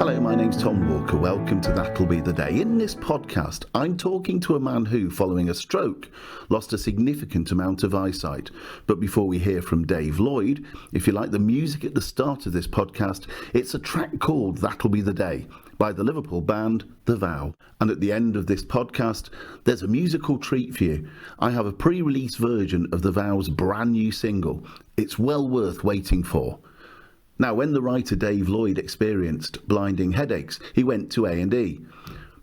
Hello, my name's Tom Walker. Welcome to That'll Be the Day. In this podcast, I'm talking to a man who, following a stroke, lost a significant amount of eyesight. But before we hear from Dave Lloyd, if you like the music at the start of this podcast, it's a track called That'll Be the Day by the Liverpool band The Vow. And at the end of this podcast, there's a musical treat for you. I have a pre-release version of The Vow's brand new single. It's well worth waiting for. Now, when the writer Dave Lloyd experienced blinding headaches, he went to A&E.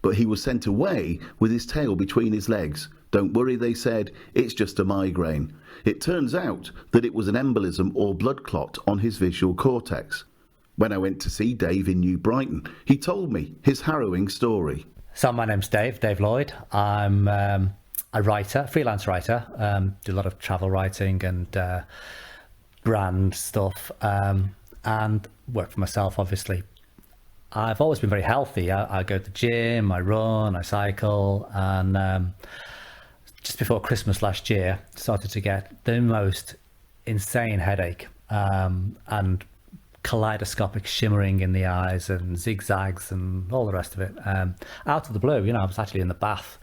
But he was sent away with his tail between his legs. Don't worry, they said, it's just a migraine. It turns out that it was an embolism or blood clot on his visual cortex. When I went to see Dave in New Brighton, he told me his harrowing story. So my name's Dave Lloyd. I'm a writer, freelance writer, do a lot of travel writing and brand stuff. And work for myself, obviously. I've always been very healthy. I go to the gym, I run, I cycle, and just before Christmas last year, started to get the most insane headache and kaleidoscopic shimmering in the eyes and zigzags and all the rest of it. Out of the blue, I was actually in the bath,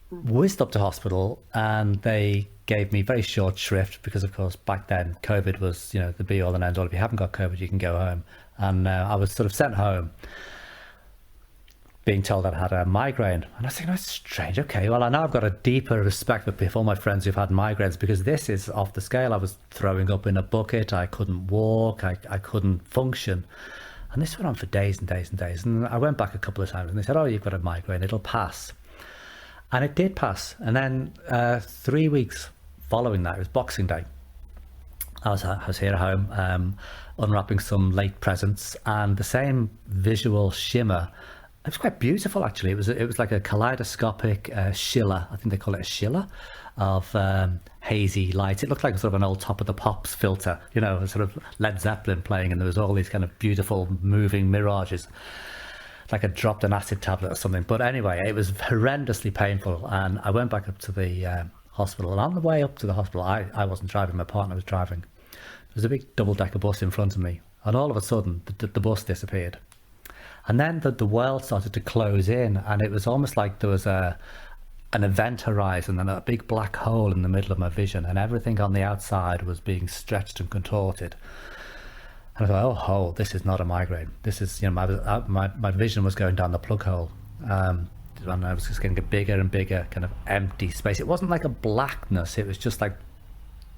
whizzed up to hospital, and they gave me very short shrift because, of course, back then COVID was, the be all and end all. If you haven't got COVID, you can go home. And I was sort of sent home being told I had a migraine. And I was thinking, that's strange. Okay, well, I know I've got a deeper respect for all my friends who've had migraines, because this is off the scale. I was throwing up in a bucket. I couldn't walk. I couldn't function. And this went on for days and days and days. And I went back a couple of times and they said, oh, you've got a migraine. It'll pass. And it did pass. And then 3 weeks following that, it was Boxing Day. I was here at home, unwrapping some late presents, and the same visual shimmer. It was quite beautiful, actually. It was like a kaleidoscopic schiller. I think they call it a schiller of hazy light. It looked like sort of an old Top of the Pops filter, a sort of Led Zeppelin playing, and there was all these kind of beautiful moving mirages. Like I dropped an acid tablet or something. But anyway, it was horrendously painful, and I went back up to the hospital. And on the way up to the hospital, I wasn't driving, my partner was driving. There was a big double-decker bus in front of me, and all of a sudden the bus disappeared. And then the world started to close in, and it was almost like there was an event horizon and a big black hole in the middle of my vision, and everything on the outside was being stretched and contorted. And I thought, oh, this is not a migraine. This is, my vision was going down the plug hole. And I was just getting a bigger and bigger kind of empty space. It wasn't like a blackness. It was just like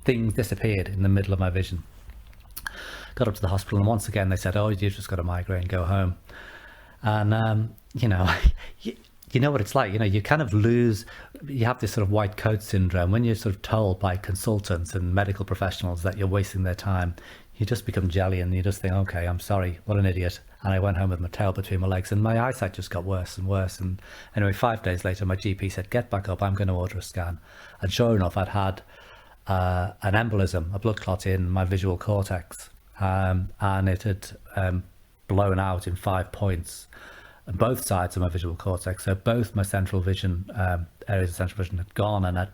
things disappeared in the middle of my vision. Got up to the hospital, and once again they said, oh, you've just got a migraine, go home. And, you know what it's like. You kind of you have this sort of white coat syndrome. When you're sort of told by consultants and medical professionals that you're wasting their time, you just become jelly, and you just think, okay, I'm sorry, what an idiot. And I went home with my tail between my legs, and my eyesight just got worse and worse. And anyway, 5 days later, my GP said, get back up, I'm going to order a scan. And sure enough, I'd had an embolism, a blood clot in my visual cortex, and it had blown out in 5 points on both sides of my visual cortex. So both my central vision, areas of central vision had gone, and I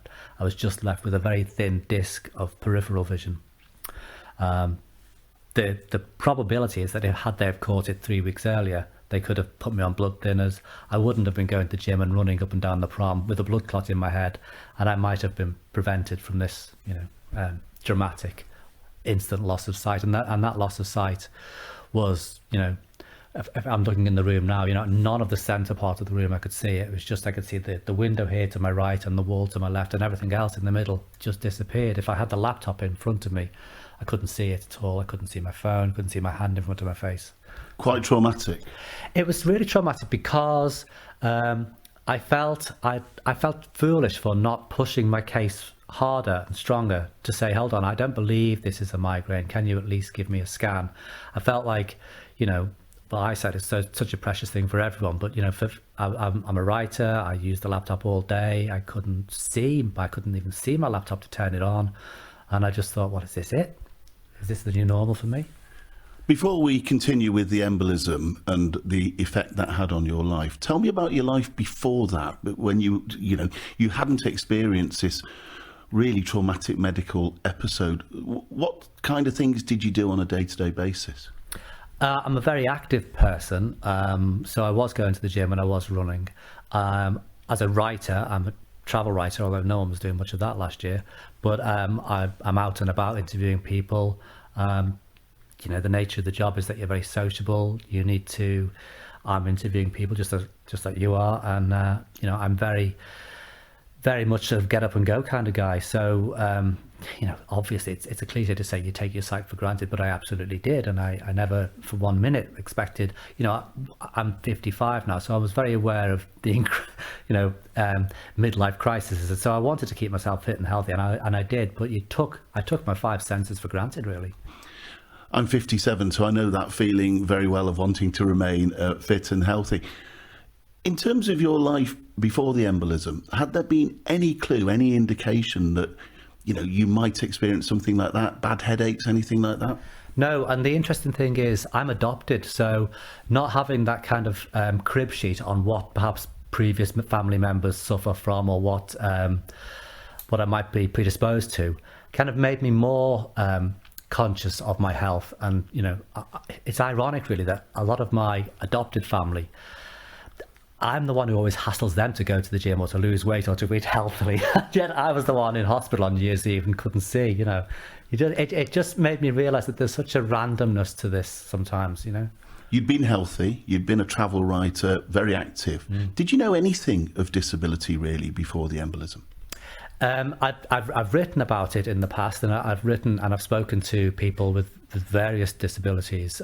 was just left with a very thin disc of peripheral vision. The probability is that had they have caught it 3 weeks earlier, they could have put me on blood thinners. I wouldn't have been going to the gym and running up and down the prom with a blood clot in my head, and I might have been prevented from this, dramatic instant loss of sight. And that loss of sight was, if I'm looking in the room now, none of the center part of the room I could see. It was just I could see the window here to my right and the wall to my left, and everything else in the middle just disappeared. If I had the laptop in front of me, I couldn't see it at all. I couldn't see my phone, couldn't see my hand in front of my face. Quite traumatic. It was really traumatic because I felt foolish for not pushing my case harder and stronger to say, hold on, I don't believe this is a migraine. Can you at least give me a scan? I felt like, eyesight is such a precious thing for everyone, but I'm a writer. I use the laptop all day. I couldn't even see my laptop to turn it on, and I just thought, what is this? Is this the new normal for me? Before we continue with the embolism and the effect that had on your life, tell me about your life before that, when you hadn't experienced this really traumatic medical episode. What kind of things did you do on a day-to-day basis? I'm a very active person, so I was going to the gym and I was running. As a writer, I'm a travel writer, although no one was doing much of that last year. But I'm out and about interviewing people. The nature of the job is that you're very sociable. I'm interviewing people just like you are, and I'm very, very much sort of get up and go kind of guy. So obviously it's a cliche to say you take your sight for granted, but I absolutely did, and I never for 1 minute expected. I'm 55 now, so I was very aware of the midlife crises, and so I wanted to keep myself fit and healthy, and I did. But I took my five senses for granted, really. I'm 57, so I know that feeling very well of wanting to remain fit and healthy. In terms of your life before the embolism, had there been any clue, any indication that you might experience something like that, bad headaches, anything like that? No, and the interesting thing is I'm adopted, so not having that kind of crib sheet on what perhaps previous family members suffer from, or what I might be predisposed to, kind of made me more conscious of my health. And it's ironic really that a lot of my adopted family, I'm the one who always hassles them to go to the gym or to lose weight or to eat healthily. Yet I was the one in hospital on New Year's Eve and couldn't see. It just made me realise that there's such a randomness to this sometimes. You'd been healthy, you'd been a travel writer, very active. Did you know anything of disability really before the embolism? I've written about it in the past, and I've spoken to people with various disabilities,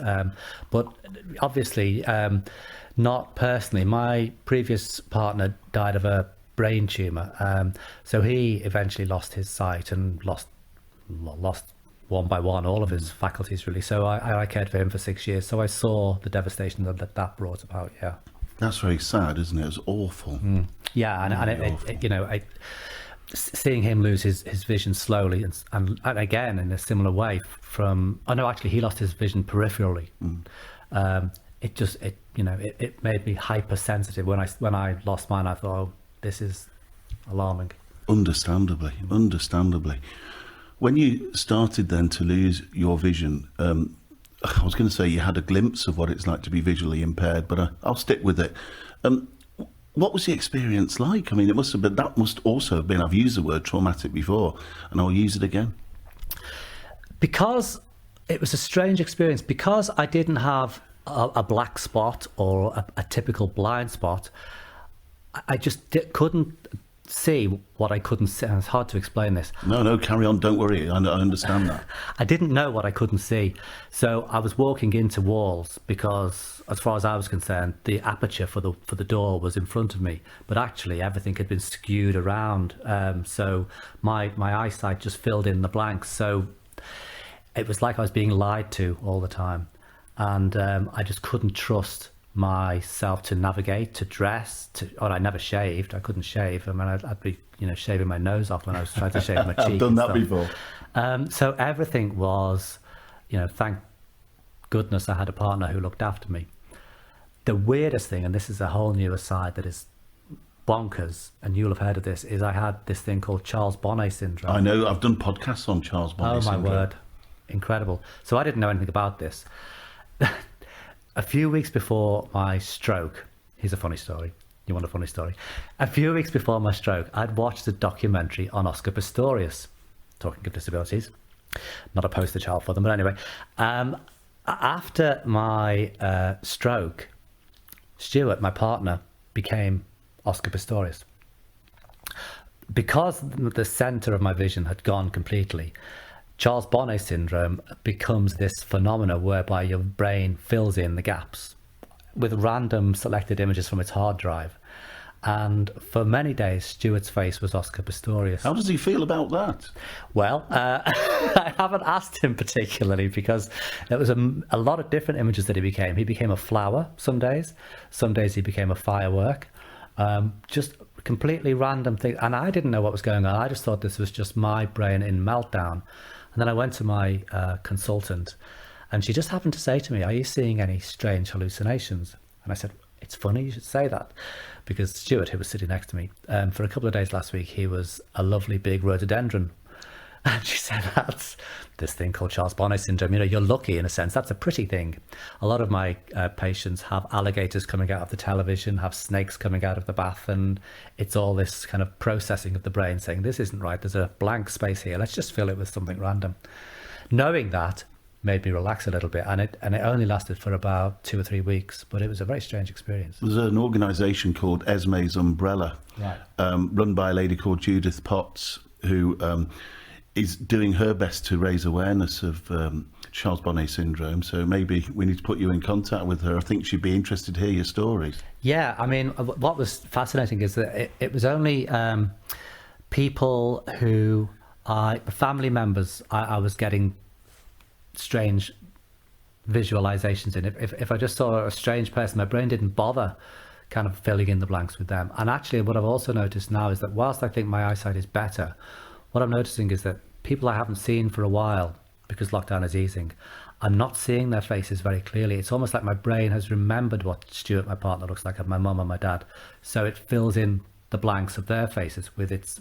but obviously not personally. My previous partner died of a brain tumour, so he eventually lost his sight and lost one by one all of his faculties really. So I cared for him for 6 years, so I saw the devastation that brought about. Yeah, that's very sad, isn't it? It was awful. Yeah, and seeing him lose his vision slowly and again in a similar way actually he lost his vision peripherally. It made me hypersensitive. When I lost mine, I thought, oh, this is alarming. Understandably. When you started then to lose your vision, I was going to say you had a glimpse of what it's like to be visually impaired, but I'll stick with it. What was the experience like? I mean, that must also have been, I've used the word traumatic before, and I'll use it again. Because it was a strange experience, because I didn't have a black spot or a typical blind spot, I just couldn't see what I couldn't see. And it's hard to explain this. No, carry on, don't worry, I understand that. I didn't know what I couldn't see. So I was walking into walls because, as far as I was concerned, the aperture for the door was in front of me, but actually everything had been skewed around. So my eyesight just filled in the blanks. So it was like I was being lied to all the time. And I just couldn't trust myself to navigate, to dress, I never shaved. I couldn't shave. I mean, I'd be, shaving my nose off when I was trying to shave my cheek. I've done that before. So everything was, thank goodness I had a partner who looked after me. The weirdest thing, and this is a whole new aside that is bonkers, and you'll have heard of this, is I had this thing called Charles Bonnet syndrome. I know, I've done podcasts on Charles Bonnet syndrome. Oh my word, incredible. So I didn't know anything about this. A few weeks before my stroke, here's a funny story. You want a funny story? A few weeks before my stroke, I'd watched a documentary on Oscar Pistorius, talking of disabilities. Not a poster child for them, but anyway. After my stroke, Stuart, my partner, became Oscar Pistorius. Because the centre of my vision had gone completely, Charles Bonnet syndrome becomes this phenomena whereby your brain fills in the gaps with random selected images from its hard drive. And for many days, Stuart's face was Oscar Pistorius. How does he feel about that? Well, I haven't asked him particularly, because there was a lot of different images that he became. He became a flower some days he became a firework, just completely random things. And I didn't know what was going on. I just thought this was just my brain in meltdown. And then I went to my consultant, and she just happened to say to me, "Are you seeing any strange hallucinations?" And I said, "It's funny you should say that," because Stuart, who was sitting next to me, for a couple of days last week, he was a lovely big rhododendron. And she said, that's this thing called Charles Bonnet syndrome. You know, you're lucky in a sense. That's a pretty thing. A lot of my patients have alligators coming out of the television, have snakes coming out of the bath. And it's all this kind of processing of the brain saying, this isn't right. There's a blank space here. Let's just fill it with something random. Knowing that made me relax a little bit. And it only lasted for about 2 or 3 weeks. But it was a very strange experience. There's an organisation called Esme's Umbrella, Right. Run by a lady called Judith Potts, who is doing her best to raise awareness of Charles Bonnet syndrome. So maybe we need to put you in contact with her. I think she'd be interested to hear your stories. Yeah, I mean, what was fascinating is that it was only people who family members I was getting strange visualizations in. If I just saw a strange person, my brain didn't bother kind of filling in the blanks with them. And actually what I've also noticed now is that whilst I think my eyesight is better, what I'm noticing is that people I haven't seen for a while, because lockdown is easing, I'm not seeing their faces very clearly. It's almost like my brain has remembered what Stuart, my partner, looks like, and my mum and my dad. So it fills in the blanks of their faces with its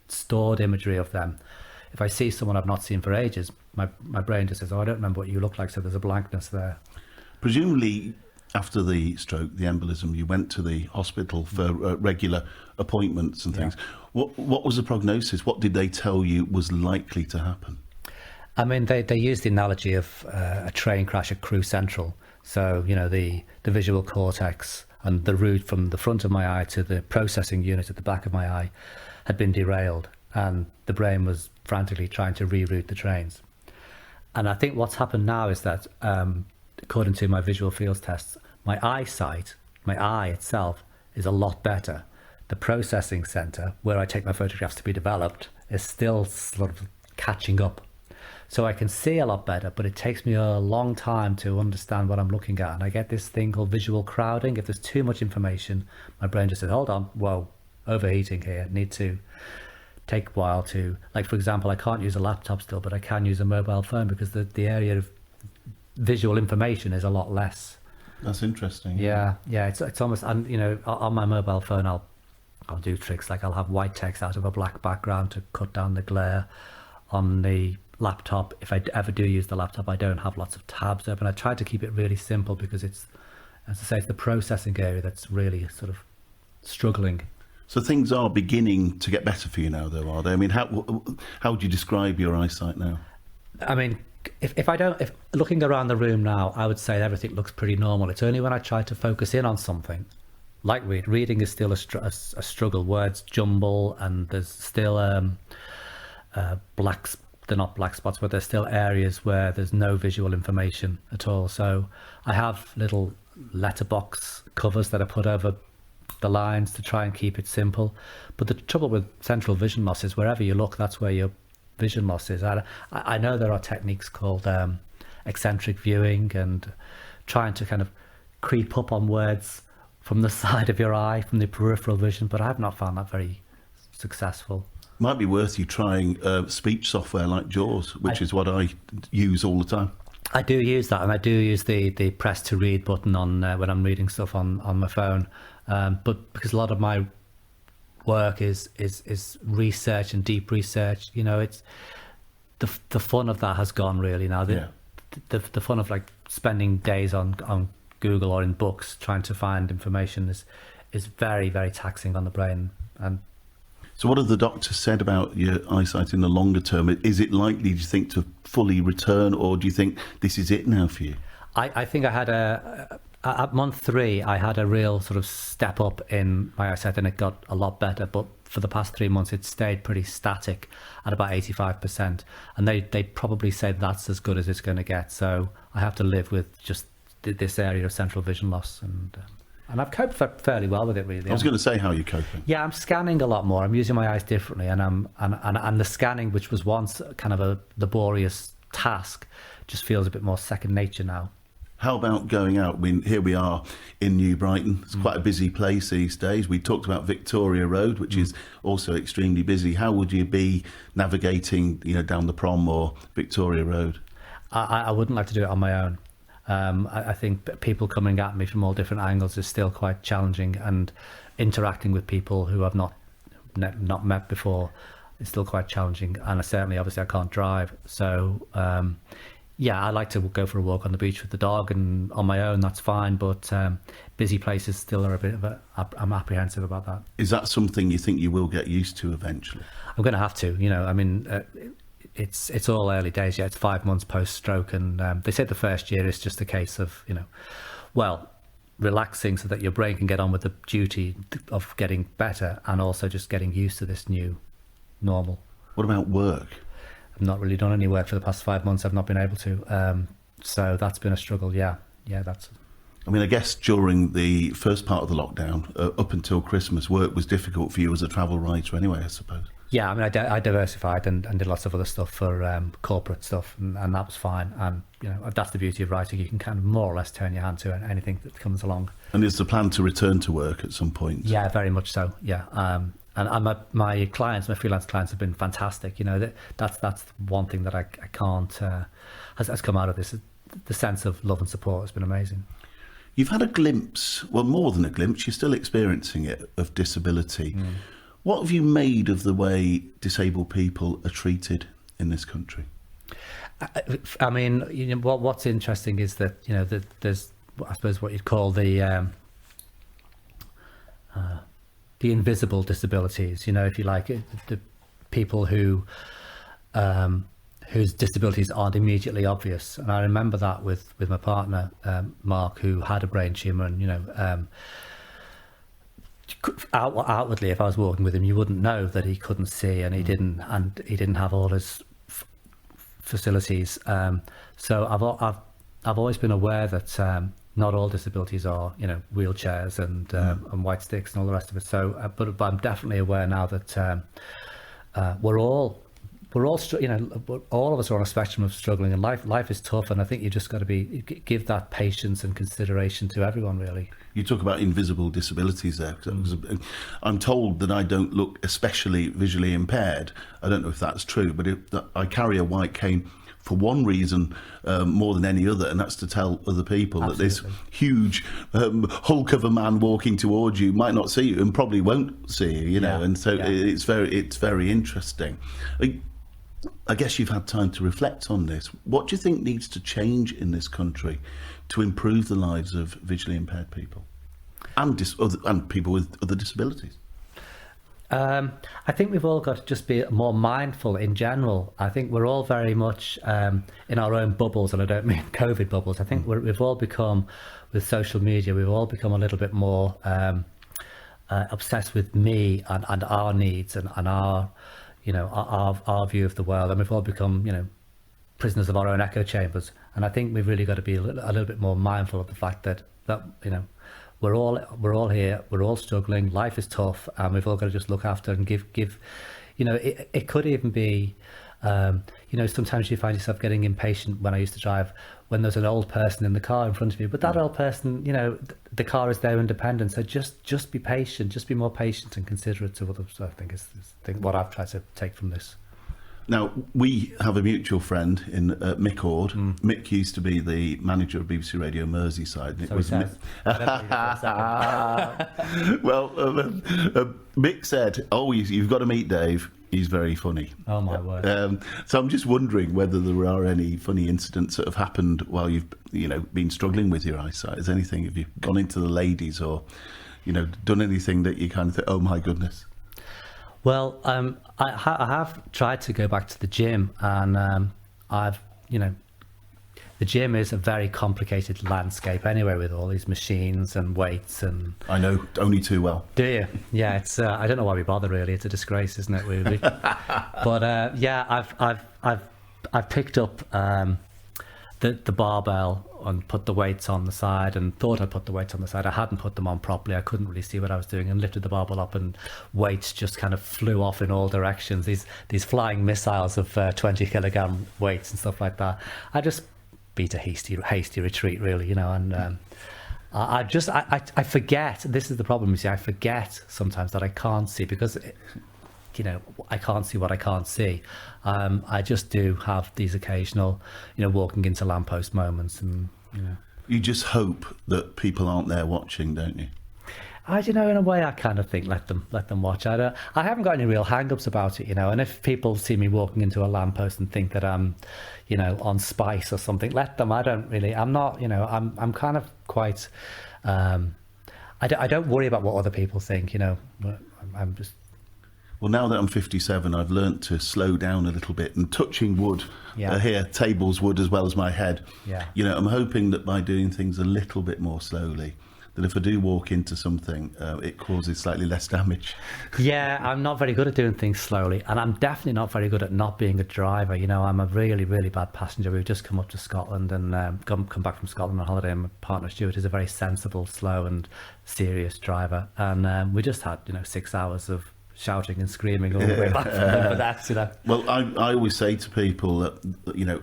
stored imagery of them. If I see someone I've not seen for ages, my brain just says, oh, I don't remember what you look like, so there's a blankness there. Presumably, after the stroke, the embolism, you went to the hospital for regular appointments and things. Yeah. What was the prognosis? What did they tell you was likely to happen? I mean, they used the analogy of a train crash at Crewe Central. So, you know, the visual cortex and the route from the front of my eye to the processing unit at the back of my eye had been derailed, and the brain was frantically trying to reroute the trains. And I think what's happened now is that, according to my visual fields tests, my eyesight, my eye itself, is a lot better. The processing centre, where I take my photographs to be developed, is still sort of catching up. So I can see a lot better, but it takes me a long time to understand what I'm looking at. And I get this thing called visual crowding. If there's too much information, my brain just says, hold on, whoa, overheating here, need to take a while to, like, for example, I can't use a laptop still, but I can use a mobile phone because the area of visual information is a lot less. That's interesting. Yeah, it's almost, and you know, on my mobile phone, I'll do tricks like I'll have white text out of a black background to cut down the glare. On the laptop, if I ever do use the laptop, I don't have lots of tabs open. I try to keep it really simple because it's, as I say, it's the processing area that's really sort of struggling. So things are beginning to get better for you now, though, are they? I mean, how would you describe your eyesight now? I mean, if looking around the room now, I would say everything looks pretty normal. It's only when I try to focus in on something, like reading is still a struggle. Words jumble, and there's still they're not black spots, but there's still areas where there's no visual information at all. So I have little letterbox covers that I put over the lines to try and keep it simple. But the trouble with central vision loss is wherever you look, that's where your vision loss is. I know there are techniques called eccentric viewing and trying to kind of creep up on words from the side of your eye, from the peripheral vision, but I have not found that very successful. Might be worth you trying speech software like JAWS, which is what I use all the time. I do use that, and I do use the press to read button on when I'm reading stuff on my phone. But because a lot of my work is research and deep research, you know, it's the fun of that has gone really now. The fun of like spending days on Google or in books trying to find information is very, very taxing on the brain. And so what have the doctors said about your eyesight in the longer term? Is it likely, do you think, to fully return, or do you think this is it now for you? I think I had at month 3, I had a real sort of step up in my eyesight, and it got a lot better. But for the past 3 months, it stayed pretty static at about 85%. And they probably say that's as good as it's going to get. So I have to live with just this area of central vision loss. And I've coped fairly well with it, really. I was going to say, how are you coping? Yeah, I'm scanning a lot more. I'm using my eyes differently, and the scanning, which was once kind of a laborious task, just feels a bit more second nature now. How about going out? I mean, here we are in New Brighton. It's quite a busy place these days. We talked about Victoria Road, which is also extremely busy. How would you be navigating, you know, down the Prom or Victoria Road? I wouldn't like to do it on my own. I think people coming at me from all different angles is still quite challenging, and interacting with people who I've not met before it's still quite challenging, and obviously I can't drive, so I like to go for a walk on the beach with the dog, and on my own that's fine, but busy places still are a bit of I'm apprehensive about that. Is that something you think you will get used to eventually? I'm going to have to, it's all early days yet. It's 5 months post-stroke, and they say the first year is just a case of, relaxing so that your brain can get on with the duty of getting better, and also just getting used to this new normal. What about work? I've not really done any work for the past 5 months. I've not been able to. So that's been a struggle. Yeah, that's... I guess during the first part of the lockdown, up until Christmas, work was difficult for you as a travel writer anyway, I suppose. Yeah, I diversified and did lots of other stuff for corporate stuff, and that was fine. And, that's the beauty of writing. You can kind of more or less turn your hand to anything that comes along. And is the plan to return to work at some point? Yeah, very much so, yeah. And my clients, my freelance clients have been fantastic. That's one thing that I can't, has come out of this. The sense of love and support has been amazing. You've had a glimpse, well, more than a glimpse, you're still experiencing it, of disability. What have you made of the way disabled people are treated in this country? What's interesting is that, that there's, I suppose, what you'd call the invisible disabilities, if you like, the people who whose disabilities aren't immediately obvious. And I remember that with my partner, Mark, who had a brain tumour, and, outwardly, if I was walking with him, you wouldn't know that he couldn't see, and he didn't have all his facilities. So I've always been aware that not all disabilities are, wheelchairs and white sticks and all the rest of it. So, but I'm definitely aware now that we're all, all of us are on a spectrum of struggling, and life is tough. And I think you just got to give that patience and consideration to everyone, really. You talk about invisible disabilities there. I'm told that I don't look especially visually impaired. I don't know if that's true, but I carry a white cane for one reason more than any other, and that's to tell other people Absolutely. That this huge hulk of a man walking towards you might not see you and probably won't see you, and so it's very interesting. I guess you've had time to reflect on this. What do you think needs to change in this country to improve the lives of visually impaired people and people with other disabilities? I think we've all got to just be more mindful in general. I think we're all very much in our own bubbles, and I don't mean COVID bubbles. I think we've all become, with social media, we've all become a little bit more obsessed with me and our needs and our, our view of the world, and we've all become, prisoners of our own echo chambers. And I think we've really got to be a little bit more mindful of the fact that we're all here, we're all struggling, life is tough, and we've all got to just look after and give it could even be, sometimes you find yourself getting impatient. When I used to drive, when there's an old person in the car in front of you, but that old person, the car is their independence, so just be patient, just be more patient and considerate to others. I think is what I've tried to take from this. Now, we have a mutual friend in Mick Ord. Mick used to be the manager of BBC Radio Merseyside. And Well, Mick said, you've got to meet Dave. He's very funny. Oh, my word. So I'm just wondering whether there are any funny incidents that have happened while you've, been struggling with your eyesight. Is anything, have you gone into the ladies or, done anything that you kind of think, oh, my goodness? Well, I have tried to go back to the gym, and the gym is a very complicated landscape anyway, with all these machines and weights and... I know, only too well. Do you? Yeah, it's I don't know why we bother, really. It's a disgrace, isn't it, really? But I've picked up the barbell and put the weights on the side, and thought I put the weights on the side. I hadn't put them on properly. I couldn't really see what I was doing, and lifted the barbell up, and weights just kind of flew off in all directions. These flying missiles of 20 kilogram weights and stuff like that. I just beat a hasty retreat, really, and I forget. This is the problem, you see. I forget sometimes that I can't see, because I can't see what I can't see. I just do have these occasional, walking into lamppost moments, and You just hope that people aren't there watching, don't you? In a way, I kind of think let them watch. I haven't got any real hang-ups about it, And if people see me walking into a lamppost and think that I'm, on spice or something, let them. I don't really. I'm not. I'm kind of quite. I don't worry about what other people think. I'm just. Well, now that I'm 57, I've learnt to slow down a little bit, and touching wood here, tables wood as well as my head. Yeah. I'm hoping that by doing things a little bit more slowly, that if I do walk into something, it causes slightly less damage. Yeah, I'm not very good at doing things slowly, and I'm definitely not very good at not being a driver. I'm a really, really bad passenger. We've just come up to Scotland and come back from Scotland on holiday, and my partner Stuart is a very sensible, slow and serious driver, and we just had 6 hours of shouting and screaming all the way back for that. Well, I always say to people that,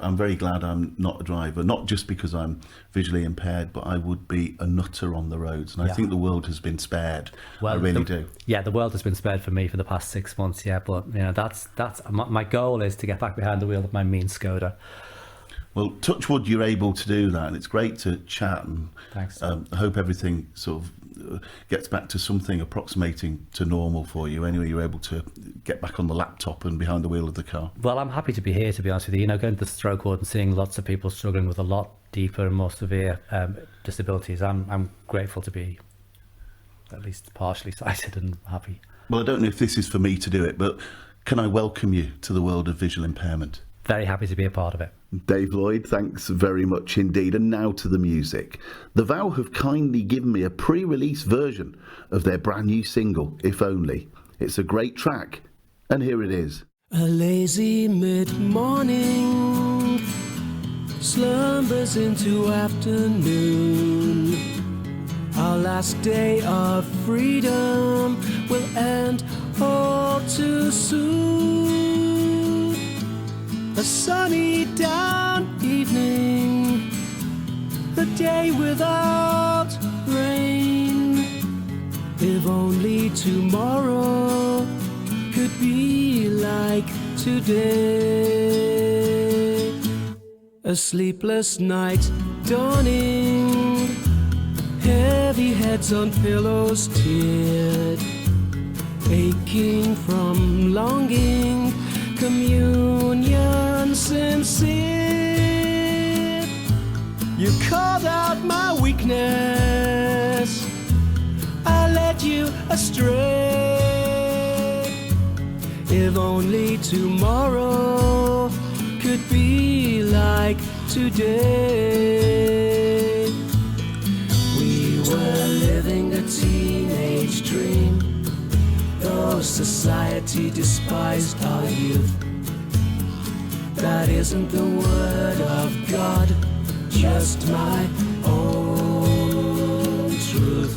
I'm very glad I'm not a driver, not just because I'm visually impaired, but I would be a nutter on the roads. And I think the world has been spared. Well, I really do. Yeah, the world has been spared for me for the past 6 months. Yeah, but that's my goal is to get back behind the wheel of my mean Skoda. Well, touch wood, you're able to do that, and it's great to chat. And thanks. I hope everything sort of gets back to something approximating to normal for you. Anyway, you're able to get back on the laptop and behind the wheel of the car. Well, I'm happy to be here, to be honest with you. Going to the stroke ward and seeing lots of people struggling with a lot deeper and more severe disabilities. I'm grateful to be at least partially sighted and happy. Well, I don't know if this is for me to do it, but can I welcome you to the world of visual impairment? Very happy to be a part of it. Dave Lloyd, thanks very much indeed. And now to the music. The Vow have kindly given me a pre-release version of their brand new single, If Only. It's a great track, and here it is. A lazy mid-morning slumbers into afternoon. Our last day of freedom will end all too soon. A sunny down evening, a day without rain. If only tomorrow could be like today. A sleepless night dawning, heavy heads on pillows teared, aching from longing, communion sincere. You called out my weakness, I led you astray. If only tomorrow could be like today. We were living a teenage dream, though society despised our youth. That isn't the word of God, just my own truth.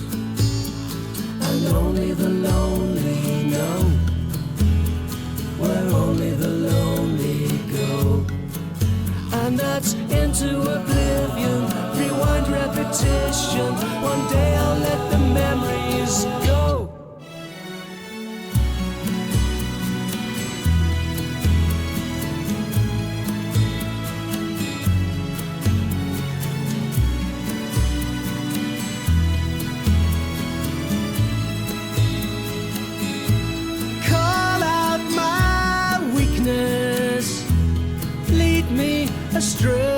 And only the lonely know where only the lonely go. And that's into oblivion, rewind repetition. One day I'll let the memories go. Astray.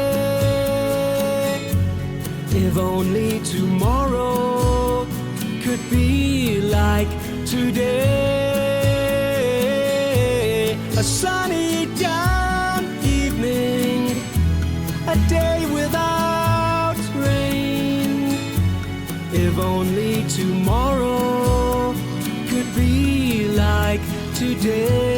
If only tomorrow could be like today. A sunny down evening, a day without rain. If only tomorrow could be like today.